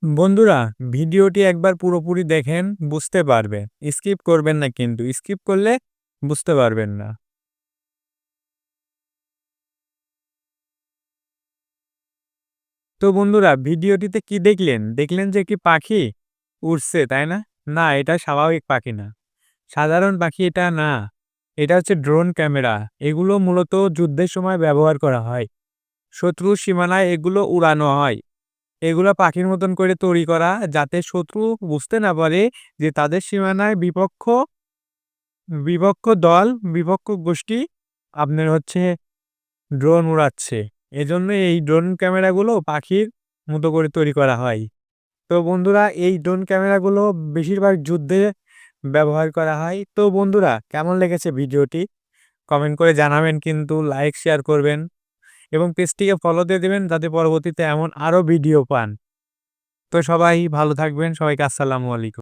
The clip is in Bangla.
বন্ধুরা, ভিডিওটি একবার পুরোপুরি দেখেন, বুঝতে পারবেন। স্কিপ করবেন না কিন্তু। স্কিপ করলে বুঝতে পারবেন না। তো বন্ধুরা, ভিডিওটিতে কি দেখলেন? দেখলেন যে একটি পাখি উড়ছে, তাই না? না, এটা স্বাভাবিক পাখি না। সাধারণ পাখি এটা না। এটা হচ্ছে ড্রোন ক্যামেরা। এগুলো মূলত যুদ্ধের সময় ব্যবহার করা হয়। শত্রুর সীমানায় এগুলো উড়ানো হয়। এগুলা পাখির মতন করে তৈরি করা, যাতে শত্রু বুঝতে না পারে যে তাদের সীমানায় বিপক্ষ দল, বিপক্ষ গোষ্ঠী আপনার হচ্ছে ড্রোন উড়াচ্ছে। এজন্য এই ড্রোন ক্যামেরাগুলো পাখির মতো করে তৈরি করা হয়। তো বন্ধুরা, এই ড্রোন ক্যামেরাগুলো বেশিরভাগ যুদ্ধে ব্যবহার করা হয়। তো বন্ধুরা, কেমন লেগেছে ভিডিওটি? কমেন্ট করে জানাবেন কিন্তু, লাইক, শেয়ার করবেন এবং পেজটিকে ফলো দিয়ে দিবেন যাতে পরবর্তীতে এমন আরও ভিডিও পান। তো সবাই ভালো থাকবেন। সবাইকে আসসালামু আলাইকুম।